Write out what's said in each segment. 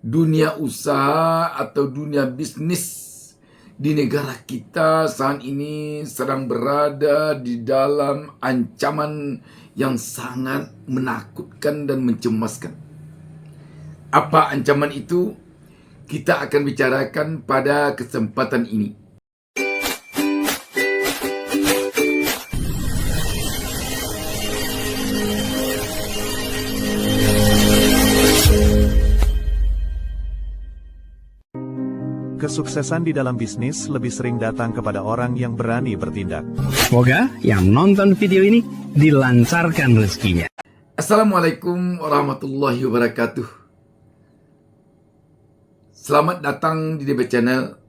dunia usaha atau dunia bisnis di negara kita saat ini sedang berada di dalam ancaman yang sangat menakutkan dan mencemaskan. Apa ancaman itu? Kita akan bicarakan pada kesempatan ini. Kesuksesan di dalam bisnis lebih sering datang kepada orang yang berani bertindak. Semoga yang nonton video ini dilancarkan rezekinya. Assalamualaikum warahmatullahi wabarakatuh. Selamat datang di DB Channel.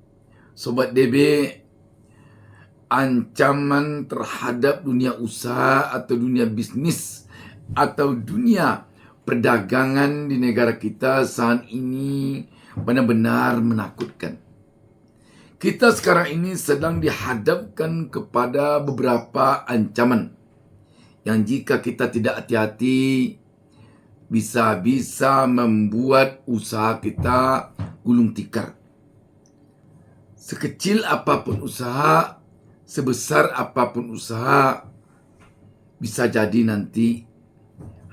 Sobat DB, ancaman terhadap dunia usaha atau dunia bisnis atau dunia perdagangan di negara kita saat ini benar-benar menakutkan. Kita sekarang ini sedang dihadapkan kepada beberapa ancaman yang jika kita tidak hati-hati bisa membuat usaha kita gulung tikar. Sekecil apapun usaha, sebesar apapun usaha, bisa jadi nanti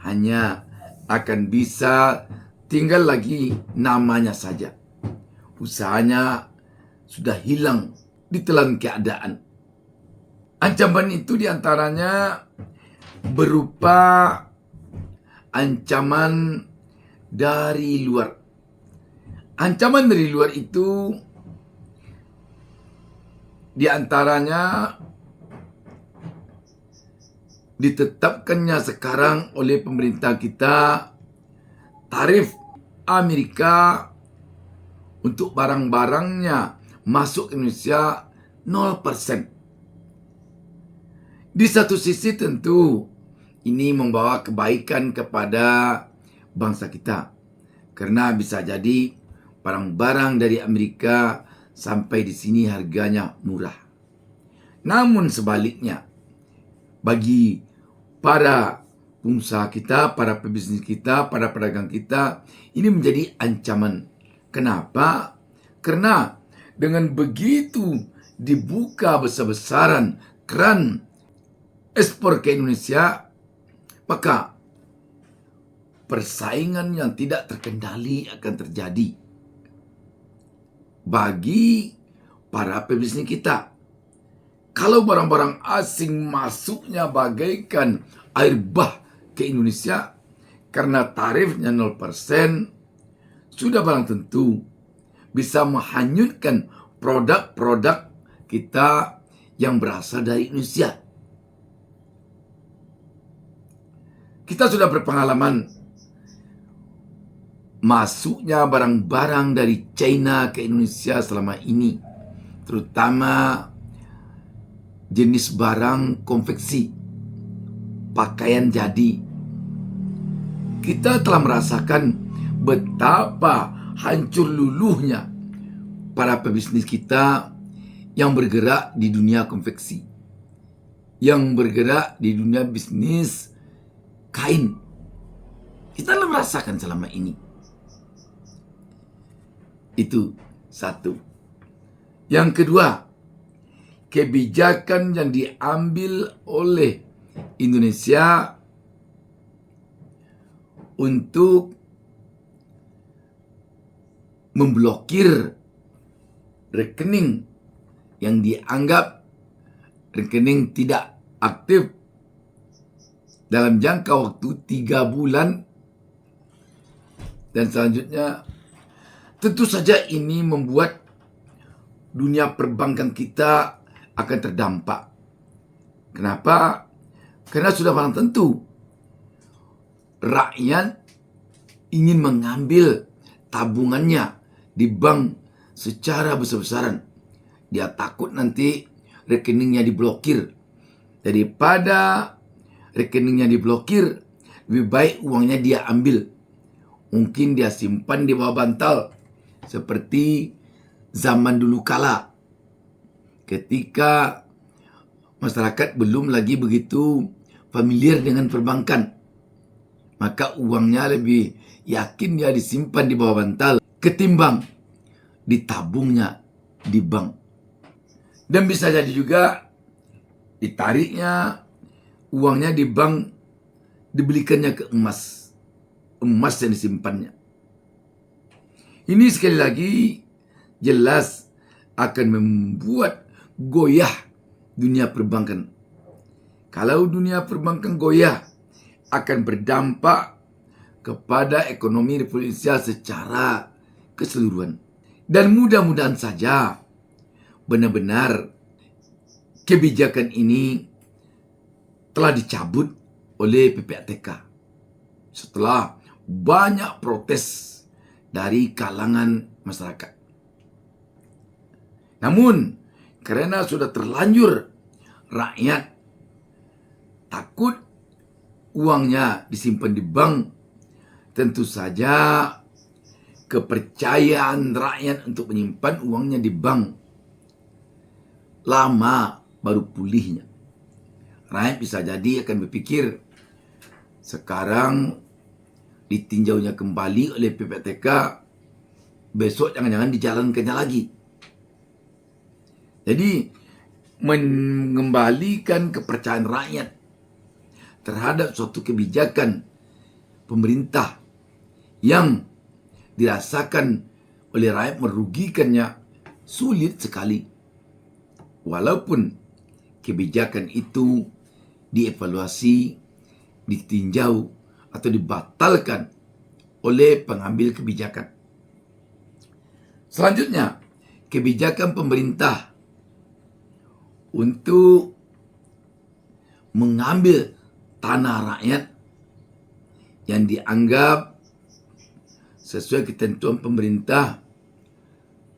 hanya akan bisa tinggal lagi namanya saja. Usahanya sudah hilang ditelan keadaan. Ancaman itu diantaranya berupa ancaman dari luar. Ancaman dari luar itu diantaranya ditetapkannya sekarang oleh pemerintah kita tarif Amerika untuk barang-barangnya masuk Indonesia 0%. Di satu sisi tentu ini membawa kebaikan kepada bangsa kita. Karena bisa jadi barang-barang dari Amerika sampai di sini harganya murah. Namun sebaliknya, bagi para pengusaha kita, para pebisnis kita, para pedagang kita, ini menjadi ancaman. Kenapa? Karena dengan begitu dibuka besar-besaran keran ekspor ke Indonesia, maka persaingan yang tidak terkendali akan terjadi bagi para pebisnis kita. Kalau barang-barang asing masuknya bagaikan air bah ke Indonesia karena tarifnya 0%, sudah barang tentu bisa menghanyutkan produk-produk kita yang berasal dari Indonesia. Kita sudah berpengalaman masuknya barang-barang dari China ke Indonesia selama ini, terutama jenis barang konveksi, pakaian jadi. Kita telah merasakan betapa hancur luluhnya para pebisnis kita yang bergerak di dunia konveksi, yang bergerak di dunia bisnis kain. Kita telah merasakan selama ini. Itu satu. Yang kedua, kebijakan yang diambil oleh Indonesia untuk memblokir rekening yang dianggap rekening tidak aktif dalam jangka waktu 3 bulan dan selanjutnya. Tentu saja ini membuat dunia perbankan kita akan terdampak. Kenapa? Karena sudah barang tentu rakyat ingin mengambil tabungannya di bank secara besar-besaran. Dia takut nanti rekeningnya diblokir. Daripada rekeningnya diblokir, lebih baik uangnya dia ambil. Mungkin dia simpan di bawah bantal. Seperti zaman dulu kala, ketika masyarakat belum lagi begitu familiar dengan perbankan, maka uangnya lebih yakin dia disimpan di bawah bantal. ketimbang ditabungnya di bank. Dan bisa jadi juga ditariknya uangnya di bank, dibelikannya ke emas yang disimpannya. Ini sekali lagi jelas akan membuat goyah dunia perbankan. Kalau dunia perbankan goyah, akan berdampak kepada ekonomi Republik Indonesia secara keseluruhan. Dan mudah-mudahan saja benar-benar kebijakan ini telah dicabut oleh PPATK setelah banyak protes dari kalangan masyarakat. Namun, karena sudah terlanjur rakyat takut uangnya disimpan di bank, tentu saja kepercayaan rakyat untuk menyimpan uangnya di bank lama baru pulihnya. Rakyat bisa jadi akan berpikir sekarang ditinjaunya kembali oleh PPATK, besok jangan-jangan dijalankannya lagi. Jadi mengembalikan kepercayaan rakyat terhadap suatu kebijakan pemerintah yang dirasakan oleh rakyat merugikannya sulit sekali. Walaupun kebijakan itu dievaluasi, ditinjau, atau dibatalkan oleh pengambil kebijakan. Selanjutnya, kebijakan pemerintah untuk mengambil tanah rakyat yang dianggap sesuai ketentuan pemerintah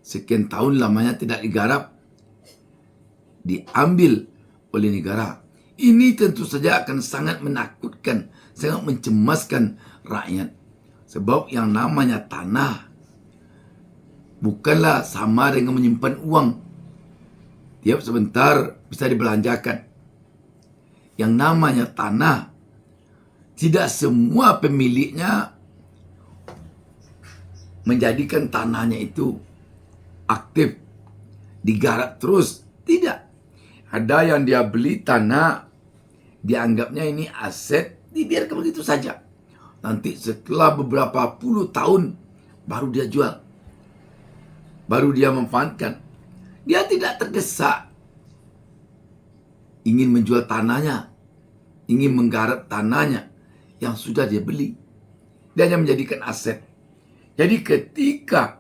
sekian tahun lamanya tidak digarap, diambil oleh negara. Ini tentu saja akan sangat menakutkan, sangat mencemaskan rakyat. Sebab yang namanya tanah bukanlah sama dengan menyimpan uang. Tiap sebentar bisa dibelanjakan. Yang namanya tanah, tidak semua pemiliknya menjadikan tanahnya itu aktif, digarap terus. Tidak. Ada yang dia beli tanah, dianggapnya ini aset, dibiarkan begitu saja. Nanti setelah beberapa puluh tahun, baru dia jual. Baru dia memanfaatkan. Dia tidak tergesa ingin menjual tanahnya, ingin menggarap tanahnya yang sudah dia beli. Dia hanya menjadikan aset. Jadi ketika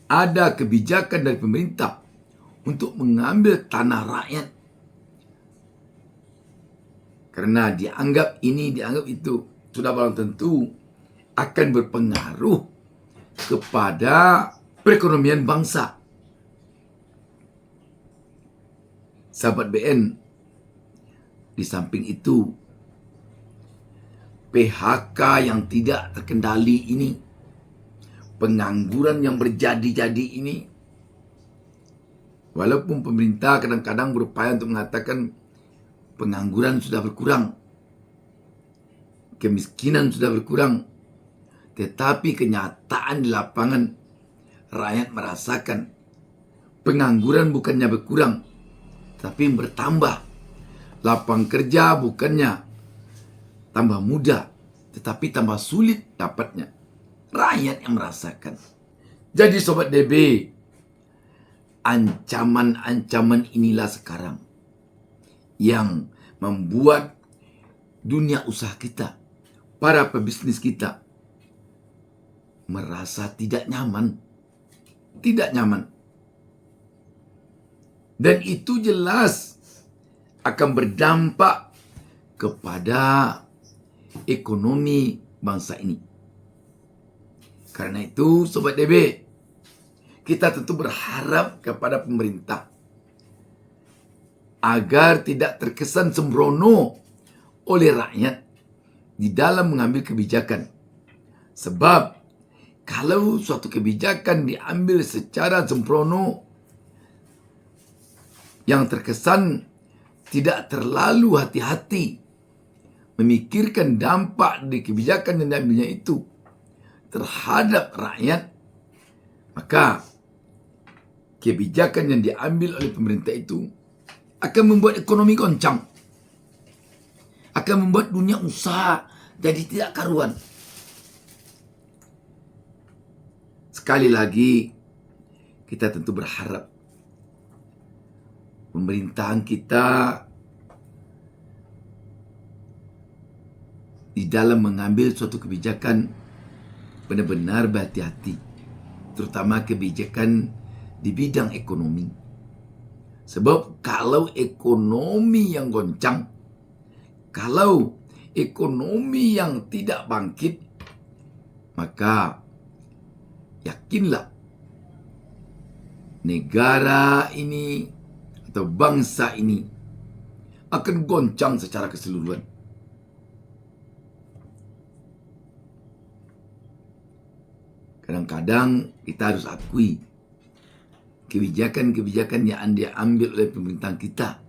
ada kebijakan dari pemerintah untuk mengambil tanah rakyat, karena dianggap ini, dianggap itu, sudah barang tentu akan berpengaruh kepada perekonomian bangsa. Sahabat BN, di samping itu, PHK yang tidak terkendali ini, pengangguran yang berjadi-jadi ini, walaupun pemerintah kadang-kadang berupaya untuk mengatakan pengangguran sudah berkurang, kemiskinan sudah berkurang, tetapi kenyataan di lapangan rakyat merasakan pengangguran bukannya berkurang, tapi bertambah. Lapangan kerja bukannya tambah mudah, tetapi tambah sulit dapatnya. Rakyat yang merasakan. Jadi Sobat DB, ancaman-ancaman inilah sekarang yang membuat dunia usaha kita, para pebisnis kita, merasa tidak nyaman. Tidak nyaman. Dan itu jelas akan berdampak kepada ekonomi bangsa ini. Karena itu, Sobat DB, kita tentu berharap kepada pemerintah agar tidak terkesan sembrono oleh rakyat di dalam mengambil kebijakan. Sebab kalau suatu kebijakan diambil secara sembrono, yang terkesan tidak terlalu hati-hati memikirkan dampak dari kebijakan yang diambilnya itu, terhadap rakyat, maka kebijakan yang diambil oleh pemerintah itu akan membuat ekonomi goncang, akan membuat dunia usaha jadi tidak karuan. Sekali lagi, kita tentu berharap pemerintahan kita di dalam mengambil suatu kebijakan benar-benar berhati-hati, terutama kebijakan di bidang ekonomi. Sebab kalau ekonomi yang goncang, kalau ekonomi yang tidak bangkit, maka yakinlah negara ini atau bangsa ini akan goncang secara keseluruhan. Kadang-kadang kita harus akui kebijakan-kebijakan yang diambil oleh pemerintahan kita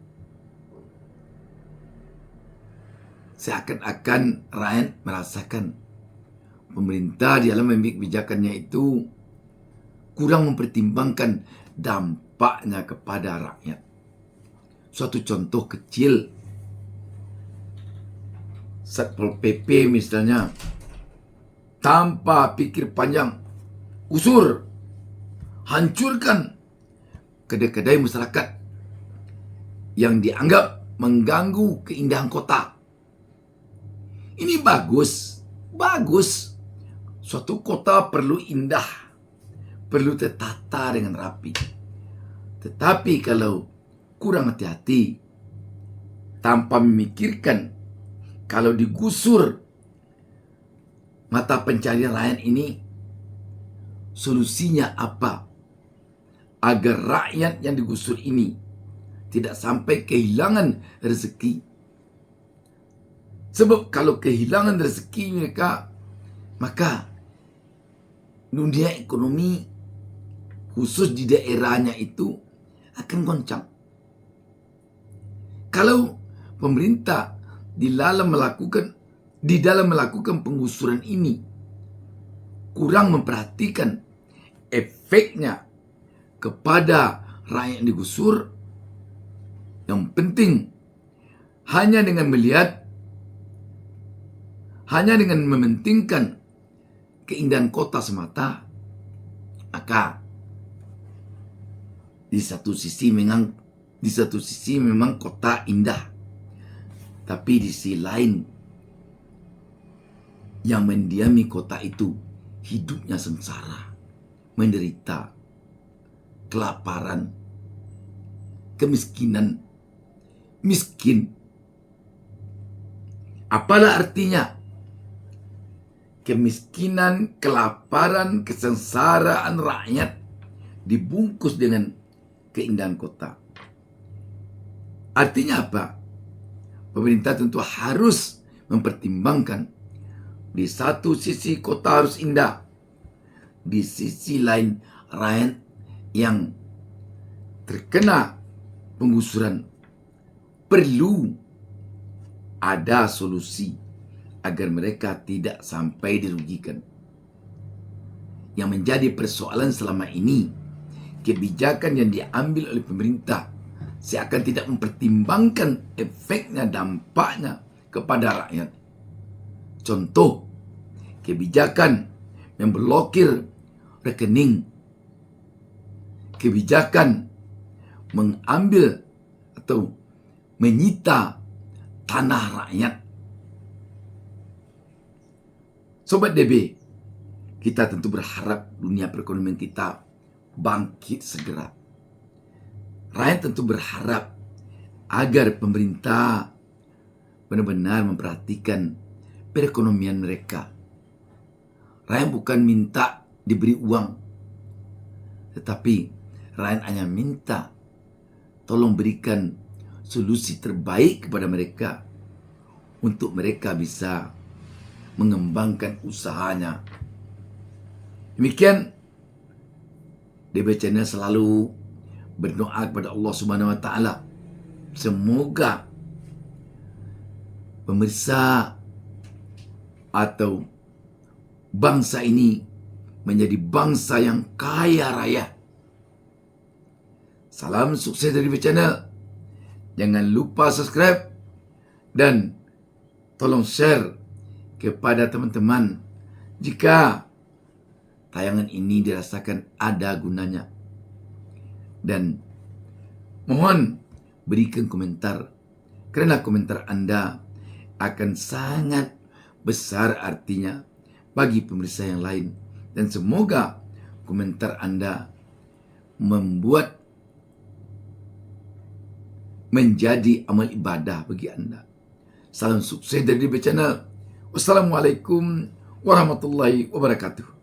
seakan-akan rakyat merasakan pemerintah di dalam mengambil kebijakannya itu kurang mempertimbangkan dampaknya kepada rakyat. Suatu contoh kecil, Satpol PP misalnya, tanpa pikir panjang, usur, hancurkan kedai-kedai masyarakat yang dianggap mengganggu keindahan kota. Ini bagus. Suatu kota perlu indah, perlu tertata dengan rapi. Tetapi kalau kurang hati-hati, tanpa memikirkan kalau digusur mata pencarian rakyat ini, solusinya apa? Agar rakyat yang digusur ini tidak sampai kehilangan rezeki. Sebab kalau kehilangan rezeki mereka, maka dunia ekonomi khusus di daerahnya itu akan goncang. Kalau pemerintah di dalam melakukan penggusuran ini kurang memperhatikan efeknya kepada rakyat yang digusur, yang penting hanya dengan mementingkan keindahan kota semata, maka di satu sisi memang kota indah, tapi di sisi lain yang mendiami kota itu hidupnya sengsara, menderita kelaparan, kemiskinan, miskin. Apalah artinya kemiskinan, kelaparan, kesengsaraan rakyat dibungkus dengan keindahan kota? Artinya apa? Pemerintah tentu harus mempertimbangkan, di satu sisi kota harus indah, di sisi lain rakyat yang terkena penggusuran perlu ada solusi agar mereka tidak sampai dirugikan. Yang menjadi persoalan selama ini, kebijakan yang diambil oleh pemerintah seakan tidak mempertimbangkan efeknya, dampaknya kepada rakyat. Contoh, kebijakan memblokir rekening, kebijakan mengambil atau menyita tanah rakyat. Sobat DB, kita tentu berharap dunia perekonomian kita bangkit segera. Rakyat tentu berharap agar pemerintah benar-benar memperhatikan perekonomian mereka. Rakyat bukan minta diberi uang, tetapi rakyat hanya minta tolong berikan solusi terbaik kepada mereka untuk mereka bisa mengembangkan usahanya. Demikian, DB Channel selalu berdoa kepada Allah Subhanahu wa taala, semoga pemirsa atau bangsa ini menjadi bangsa yang kaya raya. Salam sukses dari DB Channel. Jangan lupa subscribe dan tolong share kepada teman-teman jika tayangan ini dirasakan ada gunanya. Dan mohon berikan komentar, karena komentar Anda akan sangat besar artinya bagi pemirsa yang lain. Dan semoga komentar Anda membuat menjadi amal ibadah bagi Anda. Salam sukses dari DB Channel. Wassalamualaikum warahmatullahi wabarakatuh.